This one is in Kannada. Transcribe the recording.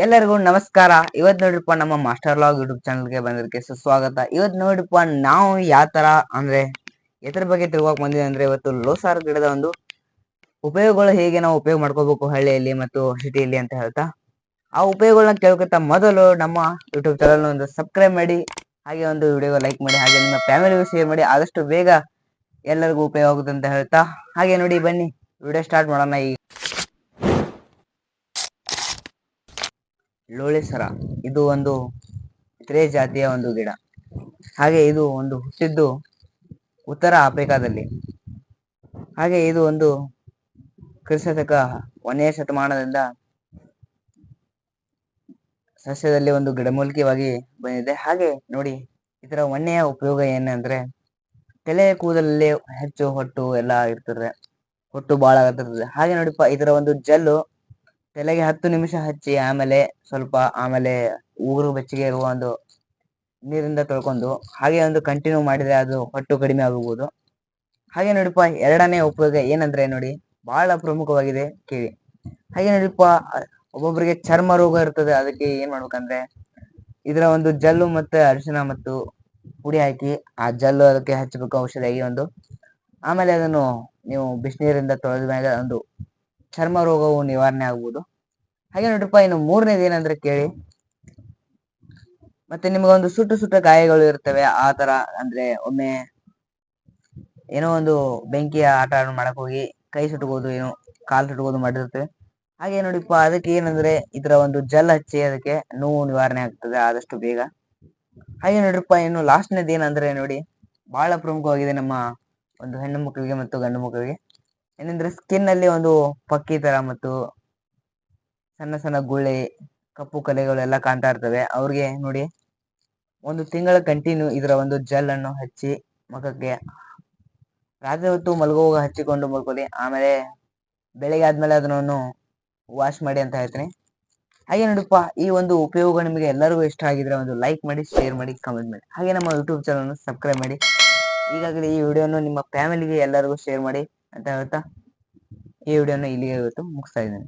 ಎಲ್ಲರಿಗೂ ನಮಸ್ಕಾರ. ಇವತ್ ನೋಡ್ರಿಪ್ಪ ನಮ್ಮ ಮಾಸ್ಟರ್ ಲಾಗ್ ಯೂಟ್ಯೂಬ್ ಚಾನಲ್ಗೆ ಬಂದಿದ್ದಕ್ಕೆ ಸುಸ್ವಾಗತ. ಇವತ್ ನೋಡ್ರಿಪ್ಪ ನಾವು ಯಾವ ತರ ಅಂದ್ರೆ ಎದ್ರ ಬಗ್ಗೆ ತಿಳ್ಕೊಕ್ ಬಂದಿದೆ ಅಂದ್ರೆ ಇವತ್ತು ಲೋಸಾರ್ ಗಿಡದ ಒಂದು ಉಪಯೋಗಗಳು ಹೇಗೆ ನಾವು ಉಪಯೋಗ ಮಾಡ್ಕೋಬೇಕು ಹಳ್ಳಿಯಲ್ಲಿ ಮತ್ತು ಸಿಟಿಯಲ್ಲಿ ಅಂತ ಹೇಳ್ತಾ ಆ ಉಪಯೋಗಗಳನ್ನ ಕೇಳ್ಕೊತಾ ಮೊದಲು ನಮ್ಮ ಯೂಟ್ಯೂಬ್ ಚಾನಲ್ ಒಂದು ಸಬ್ಸ್ಕ್ರೈಬ್ ಮಾಡಿ, ಹಾಗೆ ಒಂದು ವಿಡಿಯೋ ಲೈಕ್ ಮಾಡಿ, ಹಾಗೆ ನಿಮ್ಮ ಫ್ಯಾಮಿಲಿಗೂ ಶೇರ್ ಮಾಡಿ. ಆದಷ್ಟು ಬೇಗ ಎಲ್ಲರಿಗೂ ಉಪಯೋಗ ಆಗುತ್ತೆ ಅಂತ ಹೇಳ್ತಾ ಹಾಗೆ ನೋಡಿ ಬನ್ನಿ ವಿಡಿಯೋ ಸ್ಟಾರ್ಟ್ ಮಾಡೋಣ. ಈ ಲೋಳೆಸರ ಇದು ಒಂದು ಇತರೆ ಜಾತಿಯ ಒಂದು ಗಿಡ. ಹಾಗೆ ಇದು ಒಂದು ಹುಟ್ಟಿದ್ದು ಉತ್ತರ ಆಫ್ರಿಕಾದಲ್ಲಿ. ಹಾಗೆ ಇದು ಒಂದು ಕ್ರಿಸ್ತಕ 1ನೇ ಶತಮಾನದಿಂದ ಸಸ್ಯದಲ್ಲಿ ಒಂದು ಗಿಡಮೂಲಿಕೆಯಾಗಿ ಬಂದಿದೆ. ಹಾಗೆ ನೋಡಿ ಇದರ ಒಳ್ಳೆಯ ಉಪಯೋಗ ಏನಂದ್ರೆ ತಲೆ ಕೂದಲಲ್ಲಿ ಹೆಚ್ಚು ಹೊಟ್ಟು ಎಲ್ಲ ಇರ್ತದೆ, ಹೊಟ್ಟು ಬಾಳ ಆಗತ್ತಿರ್ತದೆ. ಹಾಗೆ ನೋಡಿಪ್ಪ ಇದರ ಒಂದು ಜೆಲ್ಲು ತಲೆಗೆ 10 ನಿಮಿಷ ಹಚ್ಚಿ ಆಮೇಲೆ ಉಗುರು ಬೆಚ್ಚಗೆ ಇರುವ ಒಂದು ನೀರಿಂದ ತೊಳ್ಕೊಂಡು ಹಾಗೆ ಒಂದು ಕಂಟಿನ್ಯೂ ಮಾಡಿದ್ರೆ ಅದು ಹೊಟ್ಟು ಕಡಿಮೆ ಆಗಬಹುದು. ಹಾಗೆ ನೋಡಿಪ್ಪ ಎರಡನೇ ಉಪಯೋಗ ಏನಂದ್ರೆ ನೋಡಿ ಬಹಳ ಪ್ರಮುಖವಾಗಿದೆ ಕೇಳಿ. ಹಾಗೆ ನೋಡಿಪ್ಪ ಒಬ್ಬೊಬ್ಬರಿಗೆ ಚರ್ಮ ರೋಗ ಇರ್ತದೆ. ಅದಕ್ಕೆ ಏನ್ ಮಾಡ್ಬೇಕಂದ್ರೆ ಇದರ ಒಂದು ಜಲ್ಲು ಮತ್ತೆ ಅರಿಶಿನ ಮತ್ತು ಪುಡಿ ಹಾಕಿ ಆ ಜಲ್ಲು ಅದಕ್ಕೆ ಹಚ್ಚಬೇಕು ಔಷಧಿಯಾಗಿ ಒಂದು. ಆಮೇಲೆ ಅದನ್ನು ನೀವು ಬಿಸಿನೀರಿಂದ ತೊಳೆದ ಮೇಲೆ ಒಂದು ಚರ್ಮ ರೋಗವು ನಿವಾರಣೆ ಆಗ್ಬೋದು. ಹಾಗೆ ನೋಡ್ರಿಪ್ಪ ಇನ್ನು ಮೂರನೇದು ಏನಂದ್ರೆ ಕೇಳಿ, ಮತ್ತೆ ನಿಮಗೊಂದು ಸುಟ್ಟ ಗಾಯಗಳು ಇರ್ತವೆ. ಆ ತರ ಅಂದ್ರೆ ಒಮ್ಮೆ ಏನೋ ಒಂದು ಬೆಂಕಿಯ ಆಟ ಮಾಡಕ್ ಹೋಗಿ ಕೈ ಸುಟ್ಬೋದು, ಏನೋ ಕಾಲು ಸುಟ್ಬೋದು ಮಾಡಿರ್ತೇವೆ. ಹಾಗೆ ನೋಡಿಪ್ಪ ಅದಕ್ಕೆ ಏನಂದ್ರೆ ಇದರ ಒಂದು ಜೆಲ್ ಹಚ್ಚಿ ಅದಕ್ಕೆ ನೋವು ನಿವಾರಣೆ ಆಗ್ತದೆ ಆದಷ್ಟು ಬೇಗ. ಹಾಗೆ ನೋಡ್ರಿಪ್ಪ ಇನ್ನು ಲಾಸ್ಟ್ನೇದು ಏನಂದ್ರೆ ನೋಡಿ ಬಹಳ ಪ್ರಮುಖವಾಗಿದೆ ನಮ್ಮ ಒಂದು ಹೆಣ್ಣು ಮಕ್ಕಳಿಗೆ ಮತ್ತು ಗಂಡು ಮಕ್ಕಳಿಗೆ. ಏನಂದ್ರೆ ಸ್ಕಿನ್ ಅಲ್ಲಿ ಒಂದು ಪಕ್ಕಿ ತರ ಮತ್ತು ಸಣ್ಣ ಸಣ್ಣ ಗುಳ್ಳೆ, ಕಪ್ಪು ಕಲೆಗಳೆಲ್ಲ ಕಾಣ್ತಾ ಇರ್ತವೆ. ಅವ್ರಿಗೆ ನೋಡಿ 1 ತಿಂಗಳ ಕಂಟಿನ್ಯೂ ಇದರ ಒಂದು ಜೆಲ್ ಅನ್ನು ಹಚ್ಚಿ ಮುಖಕ್ಕೆ ರಾತ್ರಿ ಹೊತ್ತು ಮಲಗುವಾಗ ಹಚ್ಚಿಕೊಂಡು ಮಲ್ಕೊಳ್ಳಿ. ಆಮೇಲೆ ಬೆಳಿಗ್ಗೆ ಆದ್ಮೇಲೆ ಅದನ್ನು ವಾಶ್ ಮಾಡಿ ಅಂತ ಹೇಳ್ತೀನಿ. ಹಾಗೆ ನೋಡಪ್ಪ ಈ ಒಂದು ಉಪಯೋಗ ನಿಮಗೆ ಎಲ್ಲರಿಗೂ ಇಷ್ಟ ಆಗಿದ್ರೆ ಒಂದು ಲೈಕ್ ಮಾಡಿ, ಶೇರ್ ಮಾಡಿ, ಕಮೆಂಟ್ ಮಾಡಿ. ಹಾಗೆ ನಮ್ಮ ಯೂಟ್ಯೂಬ್ ಚಾನಲ್ ಸಬ್ಸ್ಕ್ರೈಬ್ ಮಾಡಿ. ಈಗಾಗಲೇ ಈ ವಿಡಿಯೋನು ನಿಮ್ಮ ಫ್ಯಾಮಿಲಿಗೆ ಎಲ್ಲರಿಗೂ ಶೇರ್ ಮಾಡಿ ಅಂತ ಹೇಳ್ತಾ ಈ ವಿಡಿಯೋನ ಇಲ್ಲಿಗೆ ಇವತ್ತು ಮುಗಿಸ್ತಾ ಇದ್ದೇನೆ.